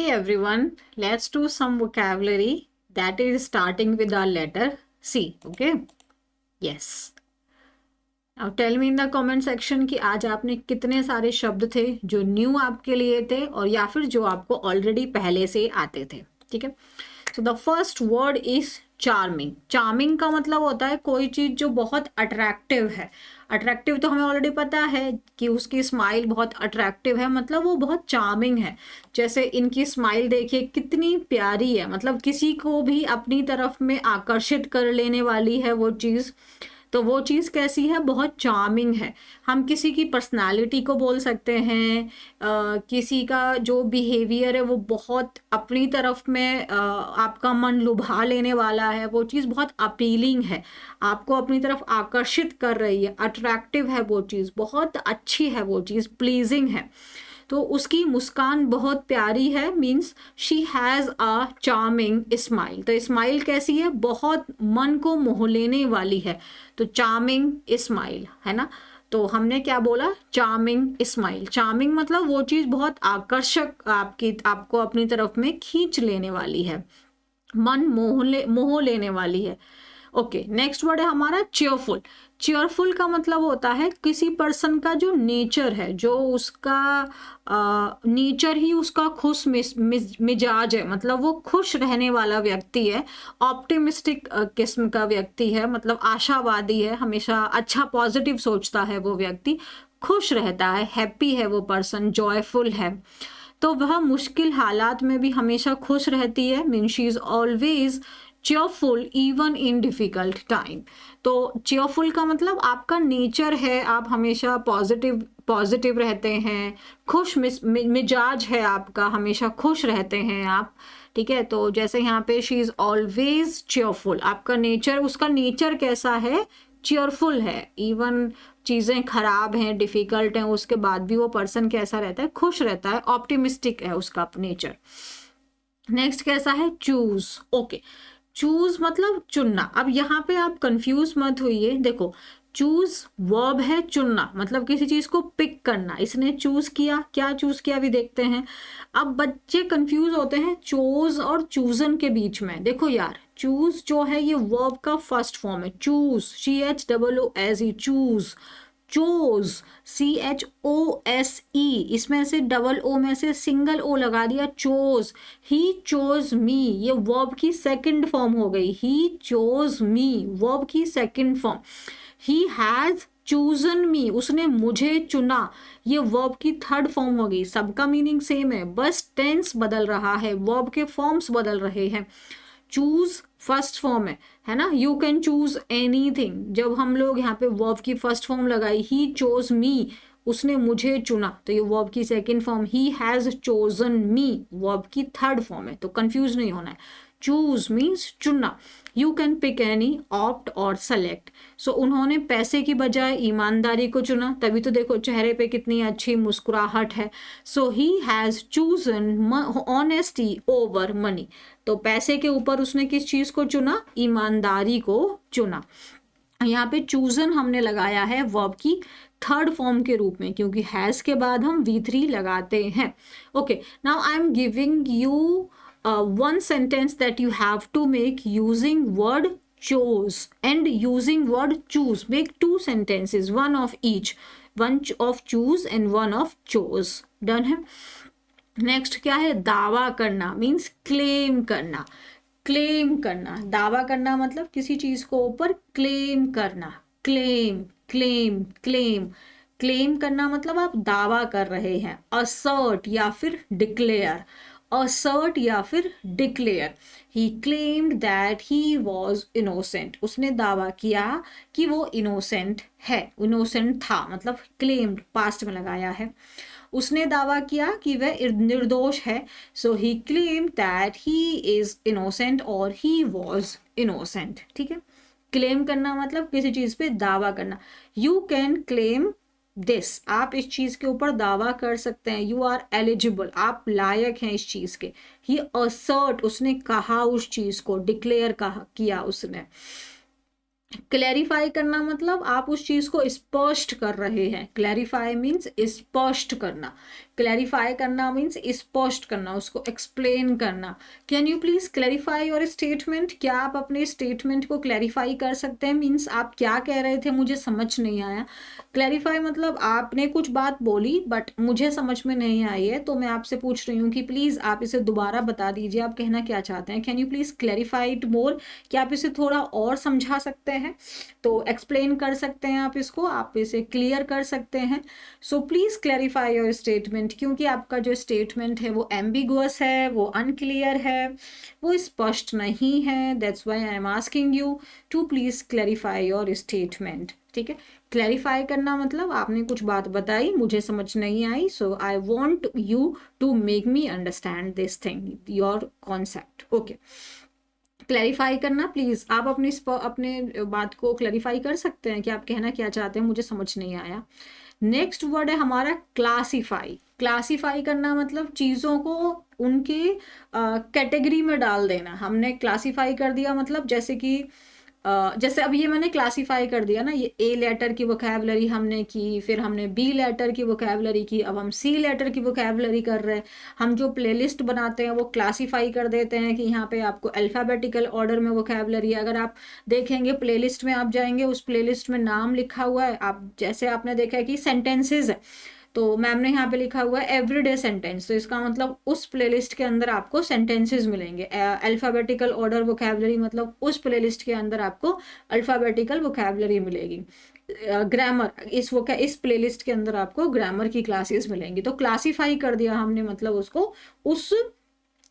Hey everyone, let's do some vocabulary that is starting with our letter C. Okay? Yes. Now tell me in the comment section कि आज आपने कितने सारे शब्द थे जो न्यू आपके लिए थे और या फिर जो आपको ऑलरेडी पहले से आते थे. ठीक है. So the first word is charming. Charming का मतलब होता है कोई चीज जो बहुत अट्रैक्टिव है. अट्रैक्टिव तो हमें ऑलरेडी पता है कि उसकी स्माइल बहुत अट्रैक्टिव है, मतलब वो बहुत चार्मिंग है. जैसे इनकी स्माइल देखिए कितनी प्यारी है, मतलब किसी को भी अपनी तरफ में आकर्षित कर लेने वाली है वो चीज़. तो वो चीज़ कैसी है, बहुत चार्मिंग है. हम किसी की पर्सनालिटी को बोल सकते हैं, किसी का जो बिहेवियर है वो बहुत अपनी तरफ में आपका मन लुभा लेने वाला है. वो चीज़ बहुत अपीलिंग है, आपको अपनी तरफ आकर्षित कर रही है, अट्रैक्टिव है वो चीज़, बहुत अच्छी है वो चीज़, प्लीजिंग है. तो उसकी मुस्कान बहुत प्यारी है, means she has a charming smile. तो स्माइल कैसी है, बहुत मन को मोह लेने वाली है. तो चार्मिंग स्माइल है ना. तो हमने क्या बोला, चार्मिंग स्माइल. चार्मिंग मतलब वो चीज़ बहुत आकर्षक आपको अपनी तरफ में खींच लेने वाली है, मन मोह लेने वाली है. ओके, नेक्स्ट वर्ड है हमारा चेयरफुल. चेयरफुल का मतलब होता है किसी पर्सन का जो नेचर है, जो उसका नेचर ही उसका खुश मिजाज है, मतलब वो खुश रहने वाला व्यक्ति है, ऑप्टिमिस्टिक किस्म का व्यक्ति है, मतलब आशावादी है, हमेशा अच्छा पॉजिटिव सोचता है वो व्यक्ति, खुश रहता है, हैप्पी है वो पर्सन, जॉयफुल है. तो वह मुश्किल हालात में भी हमेशा खुश रहती है, mean she is always cheerful even in difficult time. तो चेयरफुल का मतलब आपका नेचर है, आप हमेशा पॉजिटिव रहते हैं, खुश मिजाज है आपका, हमेशा खुश रहते हैं आप. ठीक है. तो जैसे यहाँ पे शी इज ऑलवेज चेयरफुल, आपका नेचर, उसका नेचर कैसा है, चेयरफुल है. इवन चीज़ें खराब हैं, डिफिकल्ट हैं, उसके बाद भी वो पर्सन कैसा रहता है, खुश रहता है, ऑप्टिमिस्टिक है उसका नेचर. नेक्स्ट कैसा है, चूज. ओके, चूज मतलब चुनना. अब यहाँ पे आप कंफ्यूज मत होइए. देखो, चूज वर्ब है, चुनना मतलब किसी चीज को पिक करना. इसने चूज किया, क्या चूज किया अभी देखते हैं. अब बच्चे कंफ्यूज होते हैं चोज और चूजन के बीच में. देखो यार, चूज जो है ये वर्ब का फर्स्ट फॉर्म है. Choose, CHOOSE, choose. Chose, CHOSE, इसमें से डबल ओ में से सिंगल ओ लगा दिया, चोज. ही चोज मी, ये वर्ब की सेकंड फॉर्म हो गई. ही चोज मी, वर्ब की second form. He has chosen me, उसने मुझे चुना, ये वर्ब की थर्ड फॉर्म हो गई. सबका मीनिंग सेम है, बस टेंस बदल रहा है, वर्ब के फॉर्म्स बदल रहे हैं. चूज फर्स्ट फॉर्म है ना. You can choose anything. जब हम लोग यहाँ पे वर्ब की फर्स्ट फॉर्म लगाई, ही चोज मी, उसने मुझे चुना, तो ये वर्ब की second form. He has chosen me, verb की थर्ड फॉर्म है. तो कंफ्यूज नहीं होना है. चूज मीन्स चुनना. You can pick any, opt और सेलेक्ट. सो उन्होंने पैसे की बजाय ईमानदारी को चुना, तभी तो देखो चेहरे पे कितनी अच्छी मुस्कुराहट है. So he has chosen honesty over money. तो पैसे के ऊपर उसने किस चीज को चुना, ईमानदारी को चुना. यहाँ पे चूजन हमने लगाया है वर्ब की थर्ड फॉर्म के रूप में, क्योंकि हैज के बाद हम V3 लगाते हैं. Okay, now I am giving you one sentence that you have to make using word chose and using word choose. Make two sentences, one of each, one of choose and one of chose. Done है. Next क्या है, दावा करना, means claim करना. Claim करना, दावा करना मतलब किसी चीज को ऊपर क्लेम करना. Claim claim claim. क्लेम करना मतलब आप दावा कर रहे हैं. असर्ट या फिर डिक्लेयर. assert या फिर declare. He claimed that he was innocent. उसने दावा किया कि वो innocent है, innocent था, मतलब claimed past में लगाया है. उसने दावा किया कि वह निर्दोष है. So he claimed that he is innocent or he was innocent. ठीक है. क्लेम करना मतलब किसी चीज पे दावा करना. You can claim दिस, आप इस चीज के ऊपर दावा कर सकते हैं. यू आर एलिजिबल, आप लायक हैं इस चीज के. ही असर्ट, उसने कहा उस चीज को. डिक्लेयर किया उसने. क्लैरिफाई करना मतलब आप उस चीज को स्पष्ट कर रहे हैं. क्लैरिफाई मीन्स स्पष्ट करना. क्लैरिफाई करना मीन्स स्पष्ट करना, उसको एक्सप्लेन करना। Can you please clarify your statement, क्या आप अपने स्टेटमेंट को क्लैरिफाई कर सकते हैं? मीन्स आप क्या कह रहे थे मुझे समझ नहीं आया। क्लैरिफाई मतलब आपने कुछ बात बोली बट मुझे समझ में नहीं आई है, तो मैं आपसे पूछ रही हूँ कि प्लीज आप इसे दोबारा बता दीजिए, आप कहना क्या चाहते हैं। Can you please clarify it more, क्या आप इसे थोड़ा और समझा सकते हैं? तो एक्सप्लेन कर सकते हैं आप इसको, आप इसे क्लियर कर सकते हैं। So please clarify your statement, क्योंकि आपका जो स्टेटमेंट है वो एम्बिगुअस है, वो अनक्लियर है, वो स्पष्ट नहीं है। That's why I am asking you to please clarify your statement. ठीक है, क्लैरिफाई करना मतलब आपने कुछ बात बताई, मुझे समझ नहीं आई, so I want you to make me understand this thing, your concept. Okay, clarify करना प्लीज, आप अपने बात को क्लैरिफाई कर सकते हैं कि आप कहना क्या चाहते हैं, मुझे समझ नहीं आया। नेक्स्ट वर्ड है हमारा क्लासीफाई। क्लासीफाई करना मतलब चीज़ों को उनके कैटेगरी में डाल देना। हमने क्लासीफाई कर दिया मतलब जैसे कि जैसे अब ये मैंने क्लासीफाई कर दिया ना, ये ए लेटर की वोकैबलरी हमने की, फिर हमने बी लेटर की वोकैबलरी की, अब हम सी लेटर की वोकैबलरी कर रहे हैं। हम जो प्लेलिस्ट बनाते हैं वो क्लासीफाई कर देते हैं कि यहाँ पे आपको अल्फ़ाबेटिकल ऑर्डर में वोकैबलरी है। अगर आप देखेंगे प्लेलिस्ट में आप जाएंगे, उस प्लेलिस्ट में नाम लिखा हुआ है, आप जैसे आपने देखा है कि सेंटेंसेज है, तो मैम ने यहाँ पे लिखा हुआ है एवरीडे सेंटेंस, तो इसका मतलब उस प्लेलिस्ट के अंदर आपको सेंटेंसेस मिलेंगे। अल्फ़ाबेटिकल ऑर्डर वोकैबलरी मतलब उस प्लेलिस्ट के अंदर आपको अल्फ़ाबेटिकल वोकैबलरी मिलेगी। ग्रामर इस प्लेलिस्ट के अंदर आपको ग्रामर की क्लासेस मिलेंगी। तो क्लासीफाई कर दिया हमने, मतलब उसको उस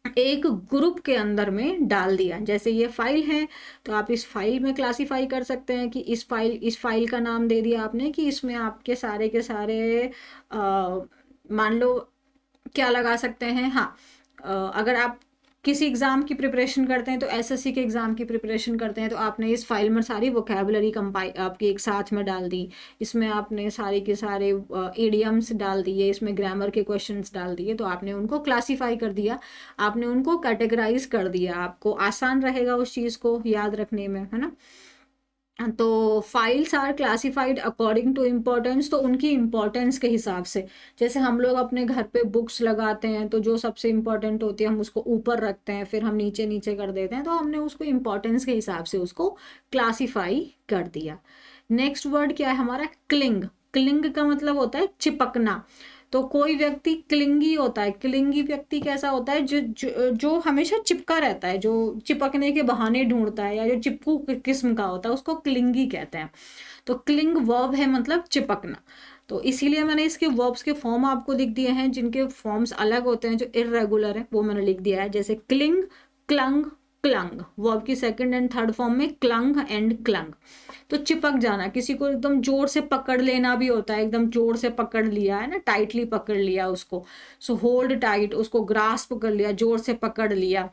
एक ग्रुप के अंदर में डाल दिया। जैसे ये फाइल है तो आप इस फाइल में क्लासीफाई कर सकते हैं कि इस फाइल का नाम दे दिया आपने कि इसमें आपके सारे के सारे मान लो क्या लगा सकते हैं। हाँ, अगर आप किसी एग्ज़ाम की प्रिपरेशन करते हैं तो एसएससी के एग्ज़ाम की प्रिपरेशन करते हैं तो आपने इस फाइल में सारी वोकैबलरी कंपाइल आपकी एक साथ में डाल दी, इसमें आपने सारे के सारे इडियम्स डाल दिए, इसमें ग्रामर के क्वेश्चंस डाल दिए, तो आपने उनको क्लासीफाई कर दिया, आपने उनको कैटेगराइज कर दिया। आपको आसान रहेगा उस चीज़ को याद रखने में, है ना। तो files are classified according to importance, तो उनकी इम्पोर्टेंस के हिसाब से। जैसे हम लोग अपने घर पे बुक्स लगाते हैं तो जो सबसे इम्पोर्टेंट होती है हम उसको ऊपर रखते हैं, फिर हम नीचे नीचे कर देते हैं, तो हमने उसको इम्पोर्टेंस के हिसाब से उसको क्लासीफाई कर दिया। नेक्स्ट वर्ड क्या है हमारा, क्लिंग। क्लिंग का मतलब होता है चिपकना। तो कोई व्यक्ति क्लिंगी होता है। क्लिंगी व्यक्ति कैसा होता है, जो हमेशा चिपका रहता है, जो चिपकने के बहाने ढूंढता है, या जो चिपकू किस्म का होता है उसको क्लिंगी कहते हैं। तो क्लिंग वर्ब है मतलब चिपकना। तो इसीलिए मैंने इसके वर्ब्स के फॉर्म आपको लिख दिए हैं, जिनके फॉर्म्स अलग होते हैं, जो इर्रेगुलर है वो मैंने लिख दिया है। जैसे क्लिंग, क्लंग, क्लंग, वर्ब की सेकंड एंड थर्ड फॉर्म में क्लंग एंड क्लंग। तो चिपक जाना, किसी को एकदम जोर से पकड़ लेना भी होता है, एकदम जोर से पकड़ लिया है ना, टाइटली पकड़ लिया उसको, सो होल्ड टाइट, उसको ग्रास्प कर लिया, जोर से पकड़ लिया।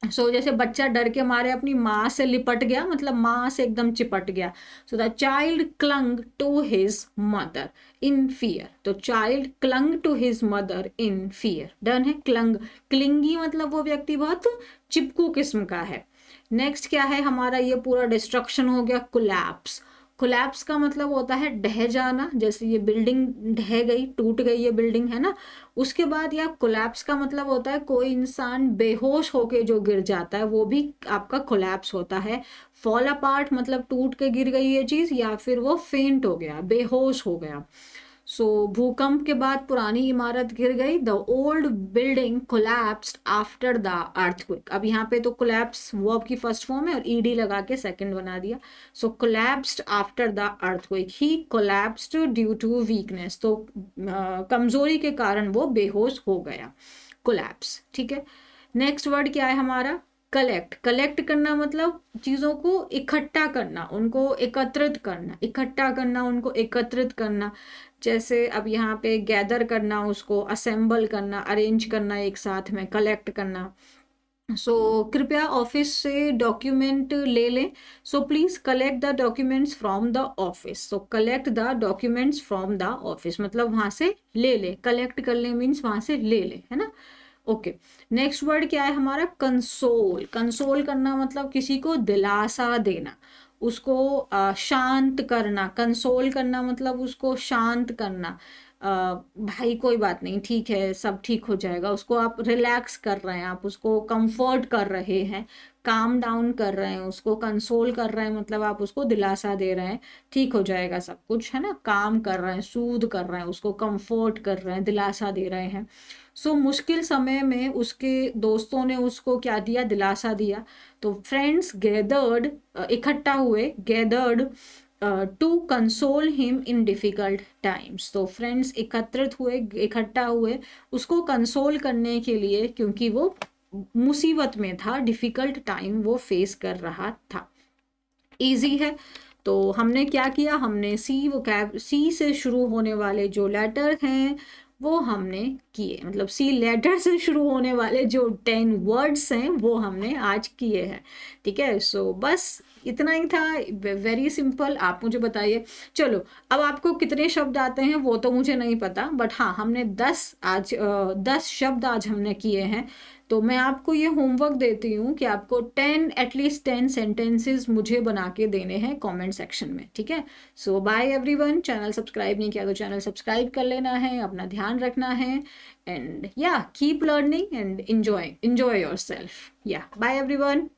सो जैसे बच्चा डर के मारे अपनी माँ से लिपट गया, मतलब माँ से एकदम चिपट गया। So the child clung to his mother in fear. तो child clung to his mother in fear, done है। क्लंग, क्लिंगी मतलब वो व्यक्ति बहुत चिपकू किस्म का है। नेक्स्ट क्या है हमारा, ये पूरा डिस्ट्रक्शन हो गया, कोलैप्स। कोलैप्स का मतलब होता है ढह जाना, जैसे ये बिल्डिंग ढह गई, टूट गई ये बिल्डिंग, है ना। उसके बाद या कोलैप्स का मतलब होता है कोई इंसान बेहोश होके जो गिर जाता है, वो भी आपका कोलैप्स होता है। फॉल अपार्ट मतलब टूट के गिर गई ये चीज़, या फिर वो फेंट हो गया, बेहोश हो गया। सो भूकंप के बाद पुरानी इमारत गिर गई, the old building collapsed after the earthquake. अब यहाँ पे तो कोलैप्स वर्ब की फर्स्ट फॉर्म है और ईडी लगा के सेकंड बना दिया। So collapsed after the earthquake, he collapsed due to weakness, तो कमजोरी के कारण वो बेहोश हो गया, कोलैप्स। ठीक है, नेक्स्ट वर्ड क्या है हमारा, कलेक्ट। कलेक्ट करना मतलब चीज़ों को इकट्ठा करना, उनको एकत्रित करना, इकट्ठा करना, उनको एकत्रित करना। जैसे अब यहाँ पे गैदर करना, उसको असेंबल करना, अरेंज करना एक साथ में, कलेक्ट करना। सो कृपया ऑफिस से डॉक्यूमेंट ले लें। So please collect the documents from the office. So collect the documents from the office मतलब वहाँ से ले ले, कलेक्ट कर ले मीन्स वहाँ से ले ले, है ना। ओके, नेक्स्ट वर्ड क्या है हमारा, कंसोल। कंसोल करना मतलब किसी को दिलासा देना, उसको शांत करना। कंसोल करना मतलब उसको शांत करना, भाई कोई बात नहीं, ठीक है, सब ठीक हो जाएगा, उसको आप रिलैक्स कर रहे हैं, आप उसको कंफर्ट कर रहे हैं, काम डाउन कर रहे हैं, उसको कंसोल कर रहे हैं, मतलब आप उसको दिलासा दे रहे हैं, ठीक हो जाएगा सब कुछ, है ना, काम कर रहे हैं, सूद कर रहे हैं, उसको कंफर्ट कर रहे हैं, दिलासा दे रहे हैं। सो मुश्किल समय में उसके दोस्तों ने उसको क्या दिया, दिलासा दिया। तो फ्रेंड्स गैदर्ड, इकट्ठा हुए, gathered to console him in difficult times. तो फ्रेंड्स एकत्रित हुए, इकट्ठा हुए उसको कंसोल करने के लिए, क्योंकि वो मुसीबत में था, डिफ़िकल्ट टाइम वो फेस कर रहा था। इजी है। तो हमने क्या किया, हमने सी से शुरू होने वाले जो लेटर हैं वो हमने किए, मतलब सी लेटर से शुरू होने वाले जो 10 वर्ड्स हैं वो हमने आज किए हैं। ठीक है, सो बस इतना ही था, वेरी सिंपल। आप मुझे बताइए, चलो अब आपको कितने शब्द आते हैं वो तो मुझे नहीं पता, बट हाँ हमने 10 शब्द आज हमने किए हैं। तो मैं आपको ये होमवर्क देती हूँ कि आपको 10 एटलीस्ट 10 सेंटेंसेस मुझे बना के देने हैं कमेंट सेक्शन में। ठीक है, सो बाय एवरीवन। चैनल सब्सक्राइब नहीं किया तो चैनल सब्सक्राइब कर लेना है, अपना ध्यान रखना है, एंड या keep learning and enjoy yourself. या बाय एवरीवन।